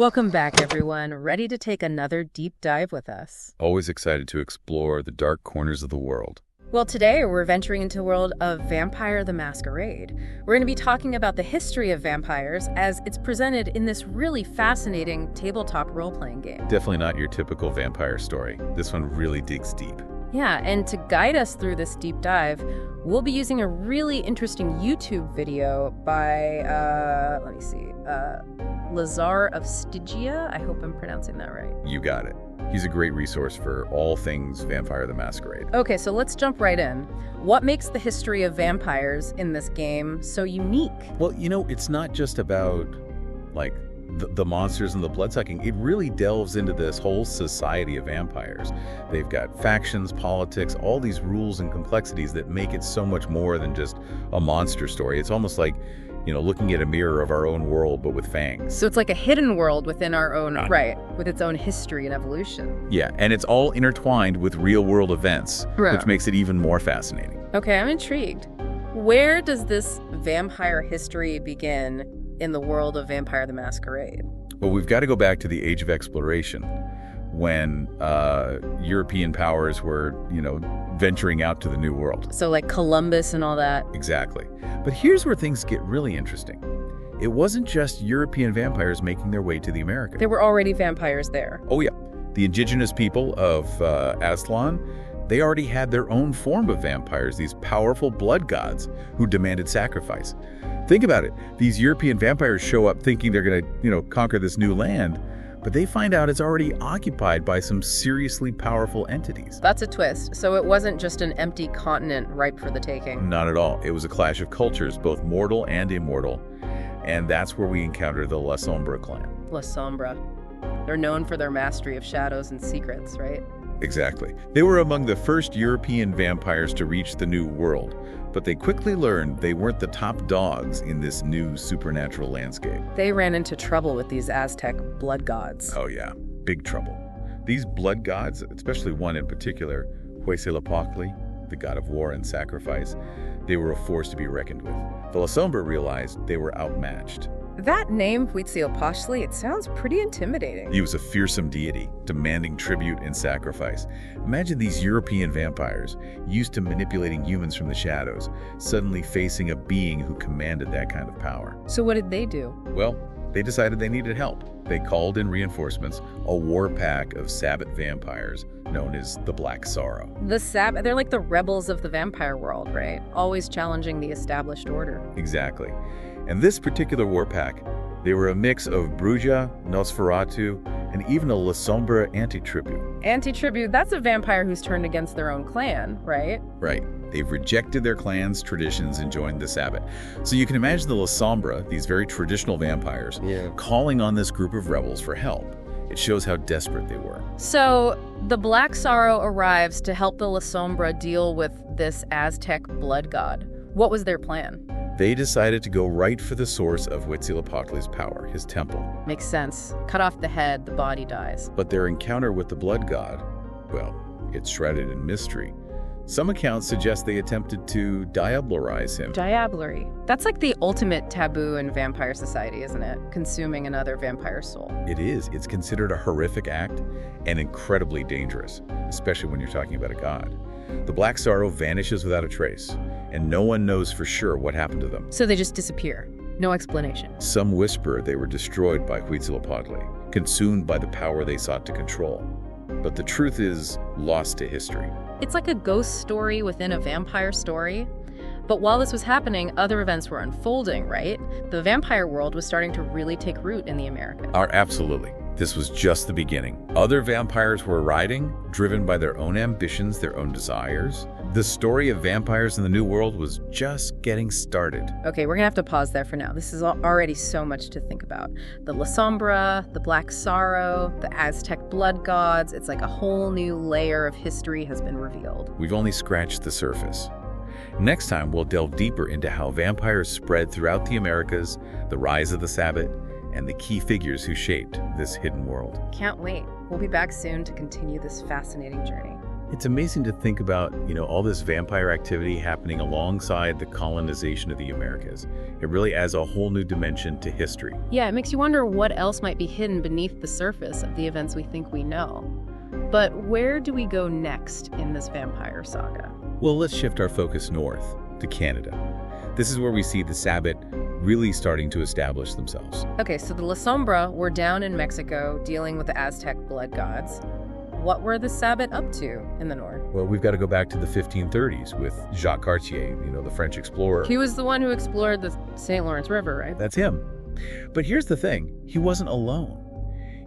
Welcome back, everyone. Ready to take another deep dive with us? Always excited to explore the dark corners of the world. Well, today we're venturing into the world of Vampire the Masquerade. We're going to be talking about the history of vampires as it's presented in this really fascinating tabletop role-playing game. Definitely not your typical vampire story. This one really digs deep. Yeah, and to guide us through this deep dive, we'll be using a really interesting YouTube video by, Lazar of Stygia. I hope I'm pronouncing that right. You got it. He's a great resource for all things Vampire the Masquerade. Okay, so let's jump right in. What makes the history of vampires in this game so unique? Well, it's not just about, the monsters and the bloodsucking. It really delves into this whole society of vampires. They've got factions, politics, all these rules and complexities that make it so much more than just a monster story. It's almost like, looking at a mirror of our own world, but with fangs. So it's like a hidden world within our own, right, with its own history and evolution. Yeah, and it's all intertwined with real-world events, which makes it even more fascinating. Okay, I'm intrigued. Where does this vampire history begin in the world of Vampire the Masquerade? Well, we've got to go back to the Age of Exploration, when European powers were, venturing out to the New World. So like Columbus and all that? Exactly. But here's where things get really interesting. It wasn't just European vampires making their way to the Americas. There were already vampires there. Oh, yeah. The indigenous people of Aztlan, they already had their own form of vampires, these powerful blood gods who demanded sacrifice. Think about it. These European vampires show up thinking they're going to, conquer this new land, but they find out it's already occupied by some seriously powerful entities. That's a twist. So it wasn't just an empty continent ripe for the taking. Not at all. It was a clash of cultures, both mortal and immortal. And that's where we encounter the La Sombra clan. La Sombra. They're known for their mastery of shadows and secrets, right? Exactly. They were among the first European vampires to reach the New World, but they quickly learned they weren't the top dogs in this new supernatural landscape. They ran into trouble with these Aztec blood gods. Oh yeah, big trouble. These blood gods, especially one in particular, Huitzilopochtli, the god of war and sacrifice, they were a force to be reckoned with. The La Sombra realized they were outmatched. That name, Huitzilopochtli, it sounds pretty intimidating. He was a fearsome deity, demanding tribute and sacrifice. Imagine these European vampires, used to manipulating humans from the shadows, suddenly facing a being who commanded that kind of power. So what did they do? Well, they decided they needed help. They called in reinforcements, a war pack of Sabbat vampires known as the Black Sorrow. The Sabbat, they're like the rebels of the vampire world, right? Always challenging the established order. Exactly. And this particular war pack, they were a mix of Bruja, Nosferatu, and even a La Sombra anti-tribute. Anti-tribute, that's a vampire who's turned against their own clan, right? Right. They've rejected their clan's traditions and joined the Sabbat. So you can imagine the La Sombra, these very traditional vampires, calling on this group of rebels for help. It shows how desperate they were. So the Black Sorrow arrives to help the La Sombra deal with this Aztec blood god. What was their plan? They decided to go right for the source of Huitzilopochtli's power, his temple. Makes sense. Cut off the head, the body dies. But their encounter with the blood god, well, it's shrouded in mystery. Some accounts suggest they attempted to diablerize him. Diablerie. That's like the ultimate taboo in vampire society, isn't it? Consuming another vampire soul. It is. It's considered a horrific act and incredibly dangerous, especially when you're talking about a god. The Black Sorrow vanishes without a trace, and no one knows for sure what happened to them. So they just disappear. No explanation. Some whisper they were destroyed by Huitzilopochtli, consumed by the power they sought to control. But the truth is lost to history. It's like a ghost story within a vampire story. But while this was happening, other events were unfolding, right? The vampire world was starting to really take root in the Americas. Absolutely. This was just the beginning. Other vampires were arriving, driven by their own ambitions, their own desires. The story of vampires in the New World was just getting started. Okay, we're gonna have to pause there for now. This is already so much to think about. The La Sombra, the Black Sorrow, the Aztec blood gods. It's like a whole new layer of history has been revealed. We've only scratched the surface. Next time, we'll delve deeper into how vampires spread throughout the Americas, the rise of the Sabbat, and the key figures who shaped this hidden world. Can't wait. We'll be back soon to continue this fascinating journey. It's amazing to think about, all this vampire activity happening alongside the colonization of the Americas. It really adds a whole new dimension to history. Yeah, it makes you wonder what else might be hidden beneath the surface of the events we think we know. But where do we go next in this vampire saga? Well, let's shift our focus north to Canada. This is where we see the Sabbat really starting to establish themselves. Okay, so the La Sombra were down in Mexico dealing with the Aztec blood gods. What were the Sabbat up to in the north? Well, we've got to go back to the 1530s with Jacques Cartier, the French explorer. He was the one who explored the St. Lawrence River, right? That's him. But here's the thing, he wasn't alone.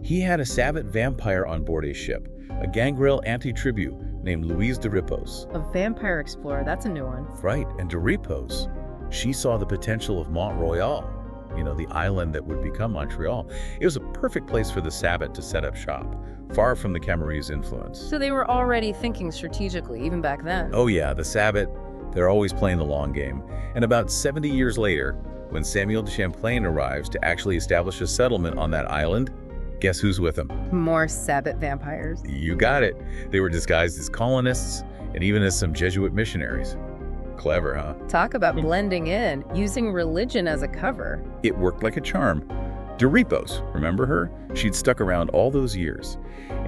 He had a Sabbat vampire on board his ship, a gangrel anti-tribu named Louise de Ripos. A vampire explorer, that's a new one. Right, and de Ripos, she saw the potential of Mont Royal, the island that would become Montreal. It was a perfect place for the Sabbat to set up shop, far from the Camorrese influence. So they were already thinking strategically, even back then. Oh yeah, the Sabbat, they're always playing the long game. And about 70 years later, when Samuel de Champlain arrives to actually establish a settlement on that island, guess who's with him? More Sabbat vampires. You got it. They were disguised as colonists and even as some Jesuit missionaries. Clever, huh? Talk about blending in, using religion as a cover. It worked like a charm. De Ripos, remember her? She'd stuck around all those years,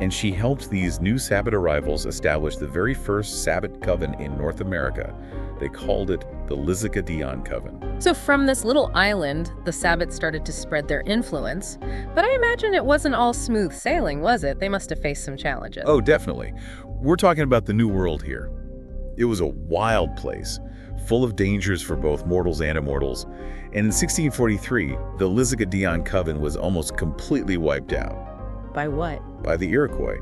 and she helped these new Sabbat arrivals establish the very first Sabbat coven in North America. They called it the Lizica-Dion Coven. So from this little island, the Sabbat started to spread their influence. But I imagine it wasn't all smooth sailing, was it? They must have faced some challenges. Oh, definitely. We're talking about the New World here. It was a wild place, full of dangers for both mortals and immortals. And in 1643, the Lizica-Dion Coven was almost completely wiped out. By what? By the Iroquois.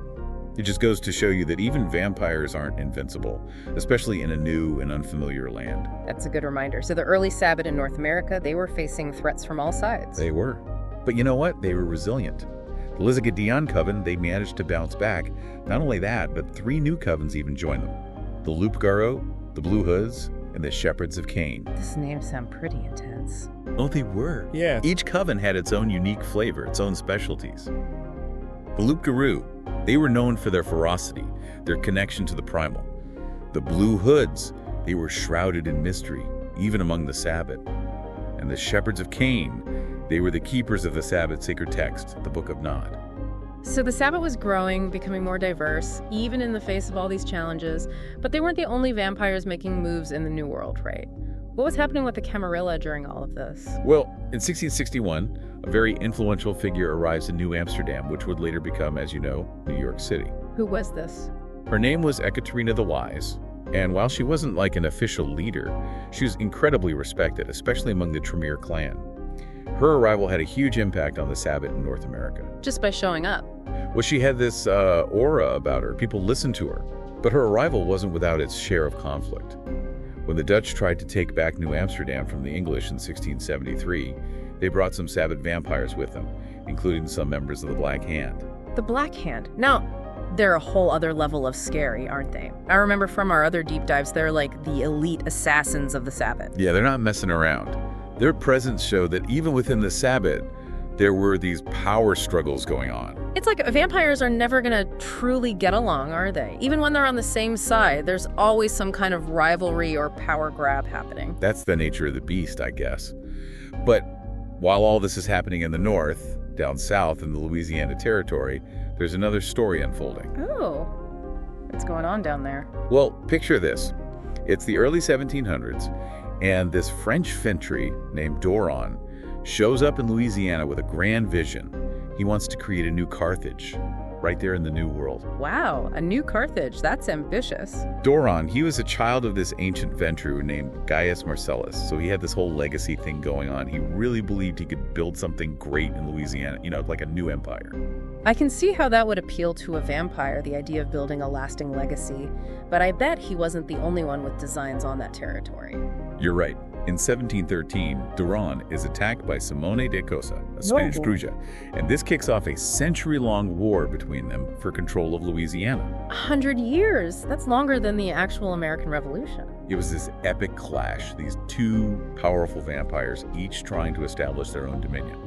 It just goes to show you that even vampires aren't invincible, especially in a new and unfamiliar land. That's a good reminder. So the early Sabbat in North America, they were facing threats from all sides. They were. But you know what? They were resilient. The Lizica-Dion Coven, they managed to bounce back. Not only that, but 3 new covens even joined them. The Loup-Garou, the Blue Hoods, and the Shepherds of Kine. This names sound pretty intense. Oh, they were. Yeah. Each coven had its own unique flavor, its own specialties. The Loup-Garou, they were known for their ferocity, their connection to the primal. The Blue Hoods, they were shrouded in mystery, even among the Sabbat. And the Shepherds of Kine, they were the keepers of the Sabbat sacred text, the Book of Nod. So the Sabbat was growing, becoming more diverse, even in the face of all these challenges. But they weren't the only vampires making moves in the New World, right? What was happening with the Camarilla during all of this? Well, in 1661, a very influential figure arrives in New Amsterdam, which would later become, as you know, New York City. Who was this? Her name was Ekaterina the Wise, and while she wasn't like an official leader, she was incredibly respected, especially among the Tremere clan. Her arrival had a huge impact on the Sabbat in North America. Just by showing up. Well, she had this aura about her. People listened to her. But her arrival wasn't without its share of conflict. When the Dutch tried to take back New Amsterdam from the English in 1673, they brought some Sabbat vampires with them, including some members of the Black Hand. The Black Hand. Now, they're a whole other level of scary, aren't they? I remember from our other deep dives, they're like the elite assassins of the Sabbat. Yeah, they're not messing around. Their presence showed that even within the Sabbat, there were these power struggles going on. It's like vampires are never going to truly get along, are they? Even when they're on the same side, there's always some kind of rivalry or power grab happening. That's the nature of the beast, I guess. But while all this is happening in the north, down south in the Louisiana Territory, there's another story unfolding. Oh, what's going on down there? Well, picture this. It's the early 1700s, and this French fentry named Doron shows up in Louisiana with a grand vision. He wants to create a new Carthage, right there in the New World. Wow, a new Carthage. That's ambitious. Doron, he was a child of this ancient Ventru named Gaius Marcellus, so he had this whole legacy thing going on. He really believed he could build something great in Louisiana, like a new empire. I can see how that would appeal to a vampire, the idea of building a lasting legacy, but I bet he wasn't the only one with designs on that territory. You're right. In 1713, Doron is attacked by Simone de Cosa, a Spanish Gruja, and this kicks off a century-long war between them for control of Louisiana. 100 years? That's longer than the actual American Revolution. It was this epic clash, these two powerful vampires, each trying to establish their own dominion.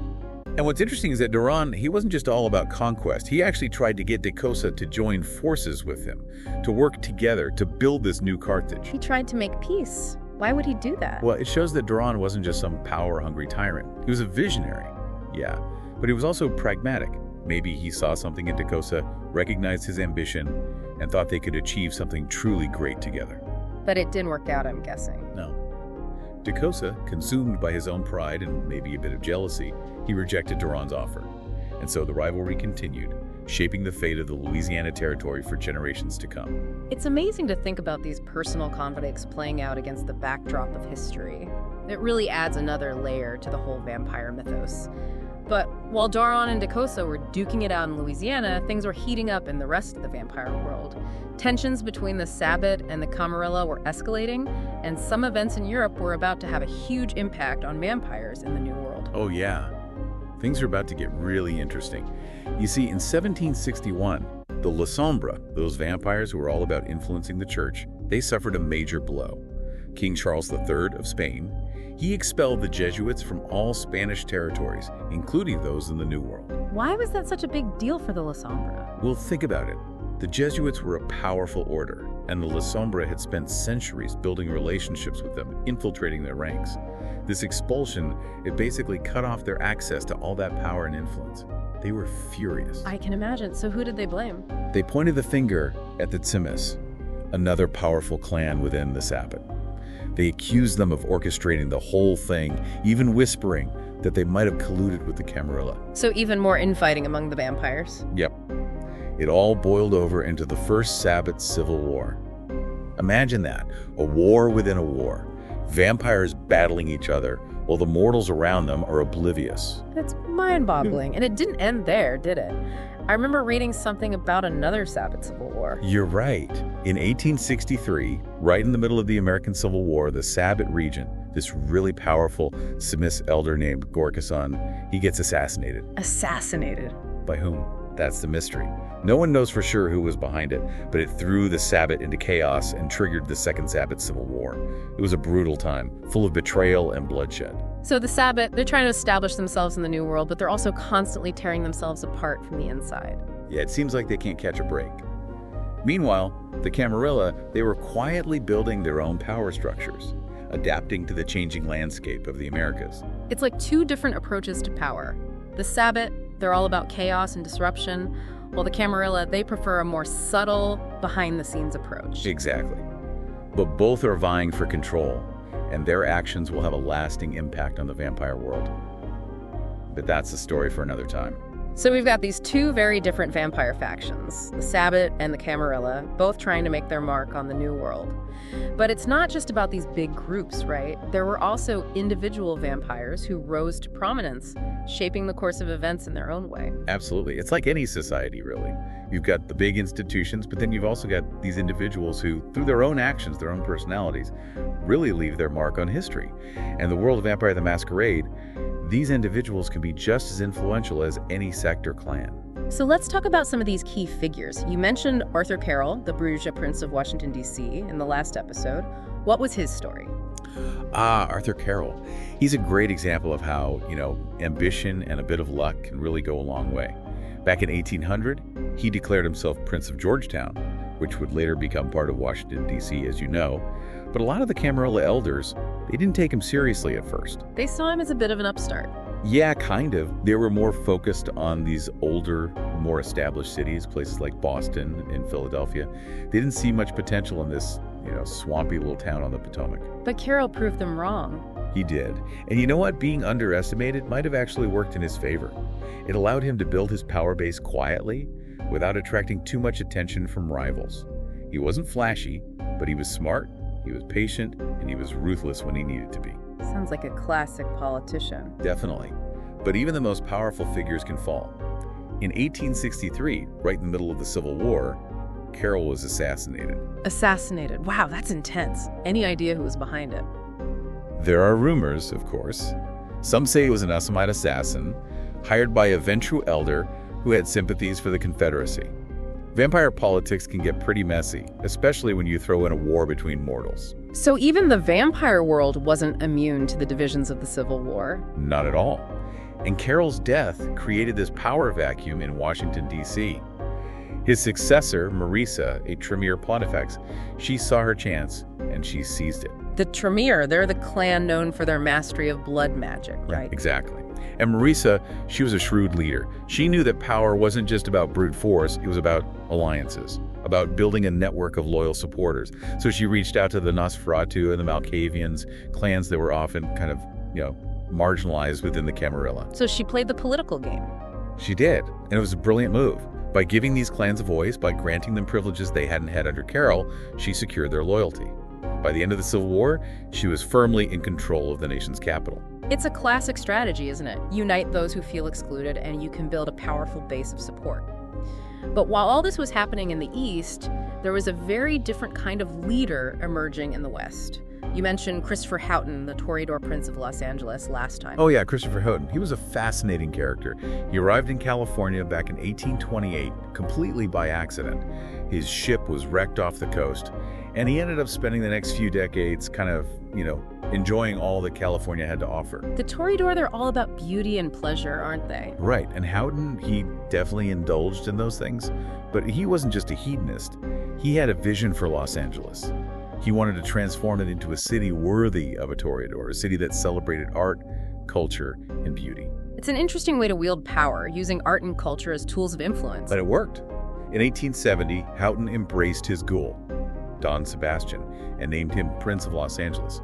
And what's interesting is that Duran, he wasn't just all about conquest. He actually tried to get Decosa to join forces with him, to work together to build this new Carthage. He tried to make peace. Why would he do that? Well, it shows that Duran wasn't just some power-hungry tyrant. He was a visionary, yeah, but he was also pragmatic. Maybe he saw something in Decosa, recognized his ambition, and thought they could achieve something truly great together. But it didn't work out, I'm guessing. No. Decosa, consumed by his own pride and maybe a bit of jealousy, he rejected Duran's offer. And so the rivalry continued, shaping the fate of the Louisiana Territory for generations to come. It's amazing to think about these personal conflicts playing out against the backdrop of history. It really adds another layer to the whole vampire mythos. But while Duran and Decosa were duking it out in Louisiana, things were heating up in the rest of the vampire world. Tensions between the Sabbat and the Camarilla were escalating, and some events in Europe were about to have a huge impact on vampires in the New World. Oh yeah, things are about to get really interesting. You see, in 1761, the La Sombra, those vampires who were all about influencing the church, they suffered a major blow. King Charles III of Spain, he expelled the Jesuits from all Spanish territories, including those in the New World. Why was that such a big deal for the La Sombra? Well, think about it. The Jesuits were a powerful order, and the La Sombra had spent centuries building relationships with them, infiltrating their ranks. This expulsion, it basically cut off their access to all that power and influence. They were furious. I can imagine. So who did they blame? They pointed the finger at the Tsimis, another powerful clan within the Sabbat. They accused them of orchestrating the whole thing, even whispering that they might have colluded with the Camarilla. So even more infighting among the vampires? Yep. It all boiled over into the First Sabbat Civil War. Imagine that, a war within a war. Vampires battling each other while the mortals around them are oblivious. That's mind-boggling. And it didn't end there, did it? I remember reading something about another Sabbat Civil War. You're right. In 1863, right in the middle of the American Civil War, the Sabbat region, this really powerful Tsimis elder named Gorkasan, he gets assassinated. Assassinated? By whom? That's the mystery. No one knows for sure who was behind it, but it threw the Sabbat into chaos and triggered the Second Sabbat Civil War. It was a brutal time, full of betrayal and bloodshed. So the Sabbat, they're trying to establish themselves in the New World, but they're also constantly tearing themselves apart from the inside. Yeah, it seems like they can't catch a break. Meanwhile, the Camarilla, they were quietly building their own power structures, adapting to the changing landscape of the Americas. It's like two different approaches to power. The Sabbat, they're all about chaos and disruption, while the Camarilla, they prefer a more subtle, behind-the-scenes approach. Exactly. But both are vying for control, and their actions will have a lasting impact on the vampire world. But that's a story for another time. So we've got these two very different vampire factions, the Sabbat and the Camarilla, both trying to make their mark on the New World. But it's not just about these big groups, right? There were also individual vampires who rose to prominence, shaping the course of events in their own way. Absolutely. It's like any society, really. You've got the big institutions, but then you've also got these individuals who, through their own actions, their own personalities, really leave their mark on history. And the world of Vampire the Masquerade, these individuals can be just as influential as any sect or clan. So let's talk about some of these key figures. You mentioned Arthur Carroll, the Bruges Prince of Washington, D.C., in the last episode. What was his story? Arthur Carroll. He's a great example of how, ambition and a bit of luck can really go a long way. Back in 1800, he declared himself Prince of Georgetown, which would later become part of Washington, D.C., as you know. But a lot of the Camarilla elders, they didn't take him seriously at first. They saw him as a bit of an upstart. Yeah, kind of. They were more focused on these older, more established cities, places like Boston and Philadelphia. They didn't see much potential in this, swampy little town on the Potomac. But Carroll proved them wrong. He did. And you know what? Being underestimated might have actually worked in his favor. It allowed him to build his power base quietly, without attracting too much attention from rivals. He wasn't flashy, but he was smart, he was patient, and he was ruthless when he needed to be. Sounds like a classic politician. Definitely. But even the most powerful figures can fall. In 1863, right in the middle of the Civil War, Carroll was assassinated. Assassinated? Wow, that's intense. Any idea who was behind it? There are rumors, of course. Some say it was an Assamite assassin, hired by a Ventrue elder who had sympathies for the Confederacy. Vampire politics can get pretty messy, especially when you throw in a war between mortals. So even the vampire world wasn't immune to the divisions of the Civil War. Not at all. And Carroll's death created this power vacuum in Washington, D.C. His successor, Marisa, a Tremere Pontifex, she saw her chance and she seized it. The Tremere, they're the clan known for their mastery of blood magic, right? Exactly. And Marisa, she was a shrewd leader. She knew that power wasn't just about brute force, it was about alliances, about building a network of loyal supporters. So she reached out to the Nosferatu and the Malkavians, clans that were often kind of, marginalized within the Camarilla. So she played the political game. She did, and it was a brilliant move. By giving these clans a voice, by granting them privileges they hadn't had under Carroll, she secured their loyalty. By the end of the Civil War, she was firmly in control of the nation's capital. It's a classic strategy, isn't it? Unite those who feel excluded, and you can build a powerful base of support. But while all this was happening in the East, there was a very different kind of leader emerging in the West. You mentioned Christopher Houghton, the Toreador Prince of Los Angeles, last time. Oh yeah, Christopher Houghton. He was a fascinating character. He arrived in California back in 1828, completely by accident. His ship was wrecked off the coast, and he ended up spending the next few decades kind of, enjoying all that California had to offer. The Toreador, they're all about beauty and pleasure, aren't they? Right, and Houghton, he definitely indulged in those things, but he wasn't just a hedonist. He had a vision for Los Angeles. He wanted to transform it into a city worthy of a Toreador, a city that celebrated art, culture, and beauty. It's an interesting way to wield power, using art and culture as tools of influence. But it worked. In 1870, Houghton embraced his ghoul, Don Sebastian, and named him Prince of Los Angeles.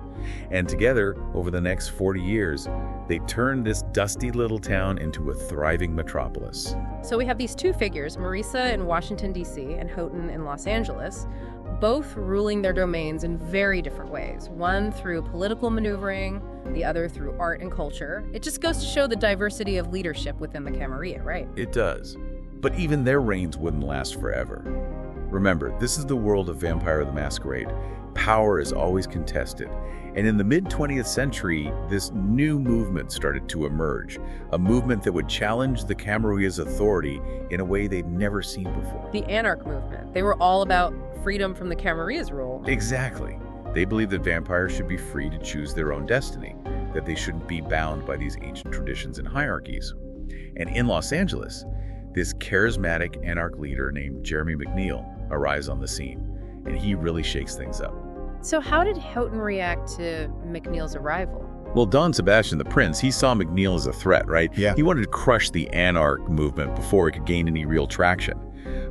And together, over the next 40 years, they turned this dusty little town into a thriving metropolis. So we have these two figures, Marisa in Washington, D.C., and Houghton in Los Angeles, both ruling their domains in very different ways. One through political maneuvering, the other through art and culture. It just goes to show the diversity of leadership within the Camarilla, right? It does. But even their reigns wouldn't last forever. Remember, this is the world of Vampire the Masquerade. Power is always contested. And in the mid-20th century, this new movement started to emerge, a movement that would challenge the Camarilla's authority in a way they'd never seen before. The Anarch movement. They were all about freedom from the Camarilla's rule. Exactly. They believed that vampires should be free to choose their own destiny, that they shouldn't be bound by these ancient traditions and hierarchies. And in Los Angeles, this charismatic Anarch leader named Jeremy McNeil arrives on the scene, and he really shakes things up. So how did Houghton react to McNeil's arrival? Well, Don Sebastian, the prince, he saw McNeil as a threat, right? Yeah. He wanted to crush the Anarch movement before it could gain any real traction.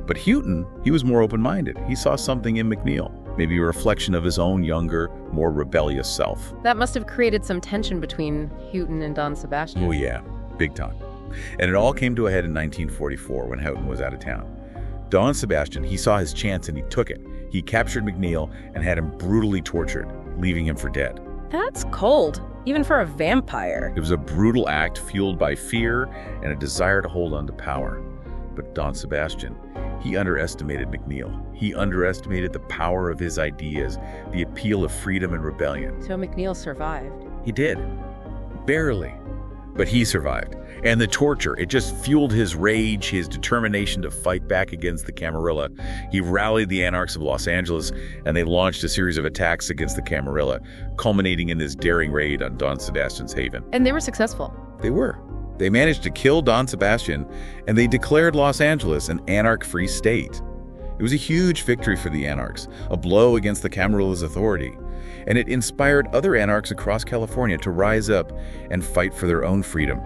But Houghton, he was more open-minded. He saw something in McNeil, maybe a reflection of his own younger, more rebellious self. That must have created some tension between Houghton and Don Sebastian. Oh yeah, big time. And it all came to a head in 1944 when Houghton was out of town. Don Sebastian, he saw his chance and he took it. He captured McNeil and had him brutally tortured, leaving him for dead. That's cold, even for a vampire. It was a brutal act fueled by fear and a desire to hold on to power. But Don Sebastian, he underestimated McNeil. He underestimated the power of his ideas, the appeal of freedom and rebellion. So McNeil survived. He did. Barely. But he survived. And the torture, it just fueled his rage, his determination to fight back against the Camarilla. He rallied the Anarchs of Los Angeles, and they launched a series of attacks against the Camarilla, culminating in this daring raid on Don Sebastian's haven. And they were successful. They were. They managed to kill Don Sebastian, and they declared Los Angeles an Anarch-free state. It was a huge victory for the Anarchs, a blow against the Camarilla's authority. And it inspired other Anarchs across California to rise up and fight for their own freedom.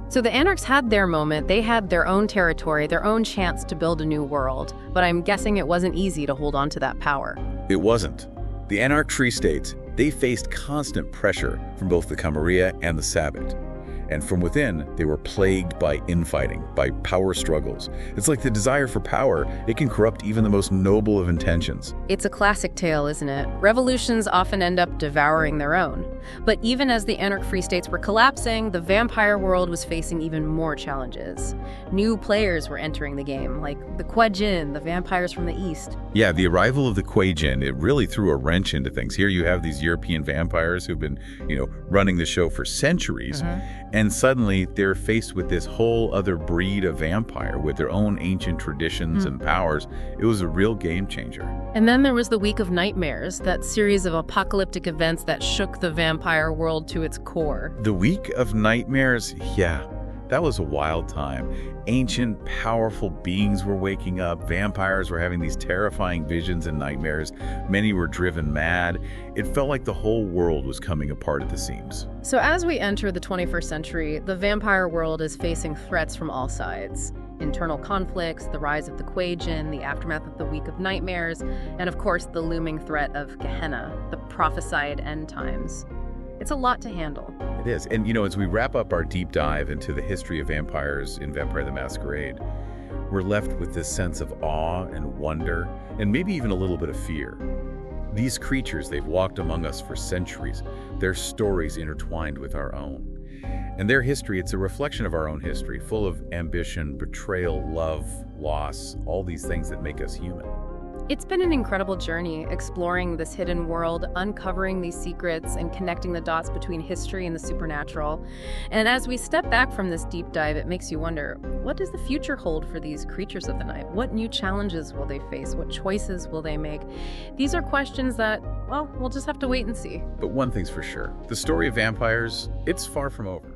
So the Anarchs had their moment. They had their own territory, their own chance to build a new world. But I'm guessing it wasn't easy to hold on to that power. It wasn't. The Anarch-free states, they faced constant pressure from both the Camarilla and the Sabbat. And from within, they were plagued by infighting, by power struggles. It's like the desire for power, it can corrupt even the most noble of intentions. It's a classic tale, isn't it? Revolutions often end up devouring their own. But even as the Anarch-free states were collapsing, the vampire world was facing even more challenges. New players were entering the game, like the Quajin, the vampires from the East. Yeah, the arrival of the Quajin, it really threw a wrench into things. Here you have these European vampires who've been, running the show for centuries. And And suddenly, they're faced with this whole other breed of vampire with their own ancient traditions and powers. It was a real game changer. And then there was the Week of Nightmares, that series of apocalyptic events that shook the vampire world to its core. The Week of Nightmares, yeah, that was a wild time. Ancient, powerful beings were waking up. Vampires were having these terrifying visions and nightmares. Many were driven mad. It felt like the whole world was coming apart at the seams. So as we enter the 21st century, the vampire world is facing threats from all sides. Internal conflicts, the rise of the Quajan, the aftermath of the Week of Nightmares, and of course the looming threat of Gehenna, the prophesied end times. It's a lot to handle. It is. And as we wrap up our deep dive into the history of vampires in Vampire the Masquerade, we're left with this sense of awe and wonder, and maybe even a little bit of fear. These creatures, they've walked among us for centuries, their stories intertwined with our own. And their history, it's a reflection of our own history, full of ambition, betrayal, love, loss, all these things that make us human. It's been an incredible journey, exploring this hidden world, uncovering these secrets, and connecting the dots between history and the supernatural. And as we step back from this deep dive, it makes you wonder, what does the future hold for these creatures of the night? What new challenges will they face? What choices will they make? These are questions that, well, we'll just have to wait and see. But one thing's for sure, the story of vampires, it's far from over.